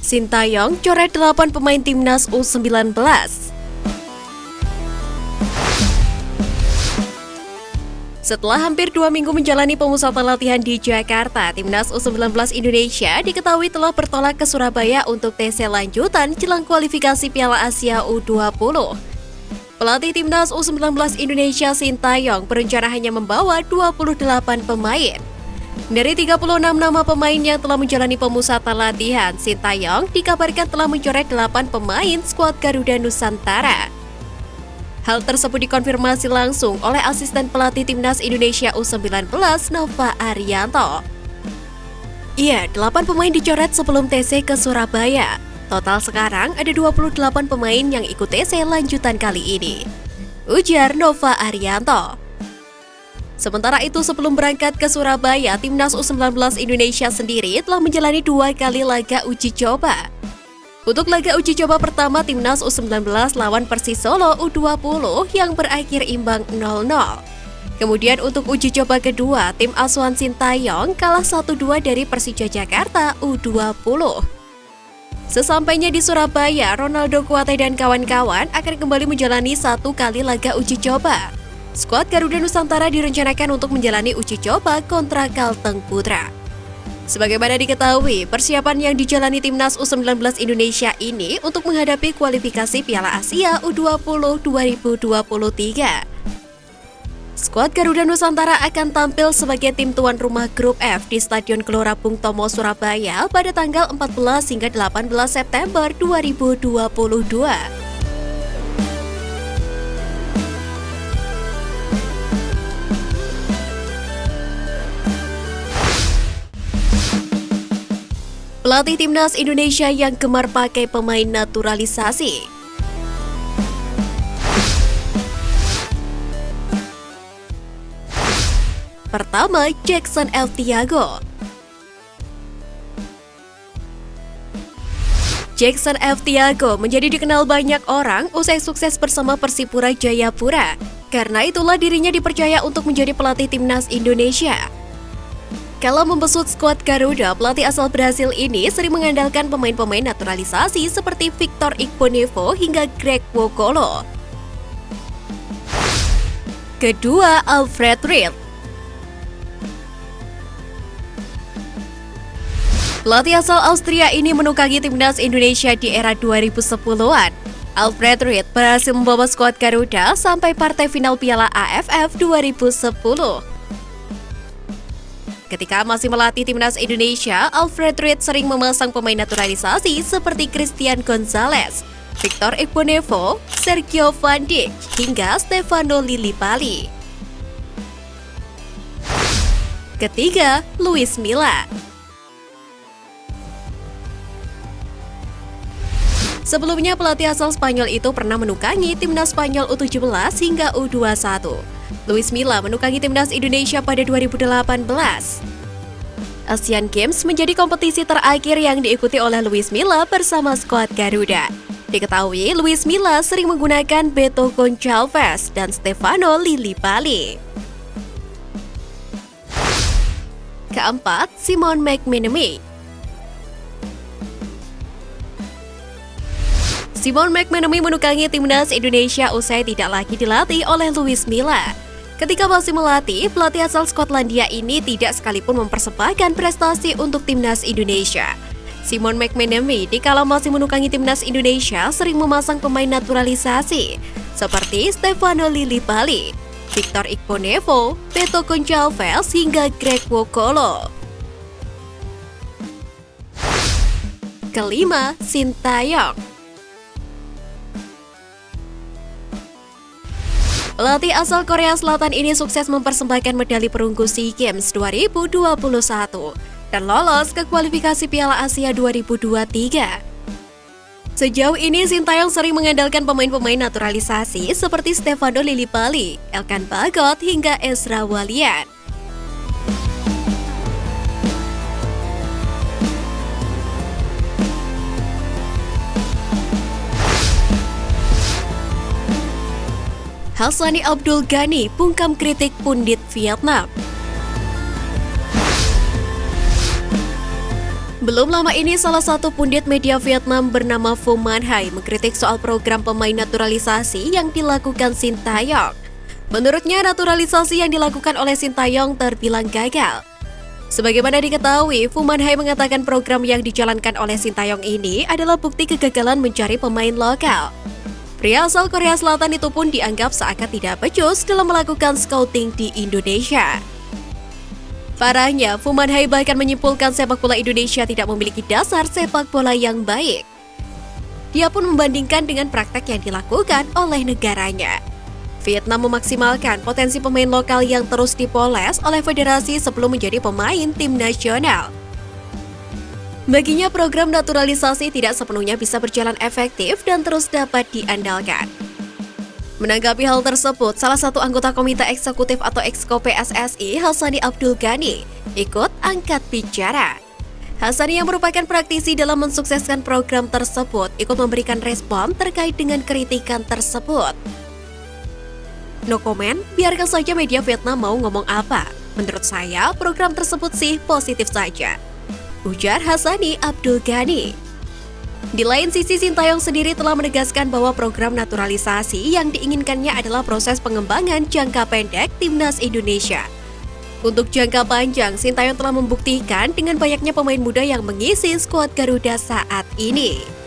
Sintayong coret 8 pemain timnas U19. Setelah hampir 2 minggu menjalani pemusatan latihan di Jakarta, timnas U19 Indonesia diketahui telah bertolak ke Surabaya untuk TC lanjutan jelang kualifikasi Piala Asia U20. Pelatih timnas U19 Indonesia Sintayong berencana hanya membawa 28 pemain. Dari 36 nama pemain yang telah menjalani pemusatan latihan, Sintayong dikabarkan telah mencoret 8 pemain skuad Garuda Nusantara. Hal tersebut dikonfirmasi langsung oleh asisten pelatih timnas Indonesia U19 Nova Arianto. Iya, 8 pemain dicoret sebelum TC ke Surabaya. Total sekarang ada 28 pemain yang ikut TC lanjutan kali ini, ujar Nova Arianto. Sementara itu, sebelum berangkat ke Surabaya, timnas U19 Indonesia sendiri telah menjalani 2 kali laga uji coba. Untuk laga uji coba pertama, timnas U19 lawan Persis Solo U20 yang berakhir imbang 0-0. Kemudian untuk uji coba kedua, tim asuhan Sintayong kalah 1-2 dari Persija Jakarta U20. Sesampainya di Surabaya, Ronaldo Kuate dan kawan-kawan akan kembali menjalani 1 kali laga uji coba. Skuad Garuda Nusantara direncanakan untuk menjalani uji coba kontra Kalteng Putra. Sebagaimana diketahui, persiapan yang dijalani timnas U19 Indonesia ini untuk menghadapi kualifikasi Piala Asia U20 2023. Skuad Garuda Nusantara akan tampil sebagai tim tuan rumah Grup F di Stadion Gelora Bung Tomo, Surabaya pada tanggal 14 hingga 18 September 2022. Pelatih timnas Indonesia yang gemar pakai pemain naturalisasi. Pertama, Jackson L. Thiago. Jackson F. Thiago menjadi dikenal banyak orang usai sukses bersama Persipura Jayapura. Karena itulah dirinya dipercaya untuk menjadi pelatih timnas Indonesia. Kalau membesut skuad Garuda, pelatih asal Brasil ini sering mengandalkan pemain-pemain naturalisasi seperti Victor Igbonevo hingga Greg Wokolo. Kedua, Alfred Ried. Pelatih asal Austria ini menukangi timnas Indonesia di era 2010-an. Alfred Ried berhasil membawa skuad Garuda sampai partai final Piala AFF 2010. Ketika masih melatih timnas Indonesia, Alfred Ried sering memasang pemain naturalisasi seperti Christian Gonzalez, Victor Igbonevo, Sergio Van Dijk, hingga Stefano Lillipali. Ketiga, Luis Milla. Sebelumnya, pelatih asal Spanyol itu pernah menukangi timnas Spanyol U17 hingga U21. Luis Milla menukangi timnas Indonesia pada 2018. Asian Games menjadi kompetisi terakhir yang diikuti oleh Luis Milla bersama skuad Garuda. Diketahui, Luis Milla sering menggunakan Beto Gonçalves dan Stefano Lillipali. Keempat, Simon McManamy. Simon McManamy menukangi timnas Indonesia usai tidak lagi dilatih oleh Luis Milla. Ketika masih melatih, pelatih asal Skotlandia ini tidak sekalipun mempersembahkan prestasi untuk timnas Indonesia. Simon McManamy dikala masih menukangi timnas Indonesia sering memasang pemain naturalisasi seperti Stefano Lillipali, Victor Igbonevo, Beto Gonçalves hingga Greg Wokolo. Kelima, Sintayong. Pelatih asal Korea Selatan ini sukses mempersembahkan medali perunggu SEA Games 2021 dan lolos ke kualifikasi Piala Asia 2023. Sejauh ini, Sintayong sering mengandalkan pemain-pemain naturalisasi seperti Stefano Lillipali, Elkan Bagot, hingga Ezra Walian. Hassani Abdul Ghani bungkam kritik pundit Vietnam. Belum lama ini, salah satu pundit media Vietnam bernama Phu Man Hai mengkritik soal program pemain naturalisasi yang dilakukan Sintayong. Menurutnya, naturalisasi yang dilakukan oleh Sintayong terbilang gagal. Sebagaimana diketahui, Phu Man Hai mengatakan program yang dijalankan oleh Sintayong ini adalah bukti kegagalan mencari pemain lokal. Pria asal Korea Selatan itu pun dianggap seakan tidak becus dalam melakukan scouting di Indonesia. Parahnya, Phu Man Hai bahkan menyimpulkan sepak bola Indonesia tidak memiliki dasar sepak bola yang baik. Dia pun membandingkan dengan praktek yang dilakukan oleh negaranya. Vietnam memaksimalkan potensi pemain lokal yang terus dipoles oleh federasi sebelum menjadi pemain tim nasional. Baginya, program naturalisasi tidak sepenuhnya bisa berjalan efektif dan terus dapat diandalkan. Menanggapi hal tersebut, salah satu anggota Komite Eksekutif atau Exco PSSI, Hassani Abdul Ghani, ikut angkat bicara. Hassani yang merupakan praktisi dalam mensukseskan program tersebut, ikut memberikan respon terkait dengan kritikan tersebut. No comment, biarkan saja media Vietnam mau ngomong apa. Menurut saya, program tersebut sih positif saja, ujar Hassani Abdul Ghani. Di lain sisi, Sintayong sendiri telah menegaskan bahwa program naturalisasi yang diinginkannya adalah proses pengembangan jangka pendek timnas Indonesia. Untuk jangka panjang, Sintayong telah membuktikan dengan banyaknya pemain muda yang mengisi skuad Garuda saat ini.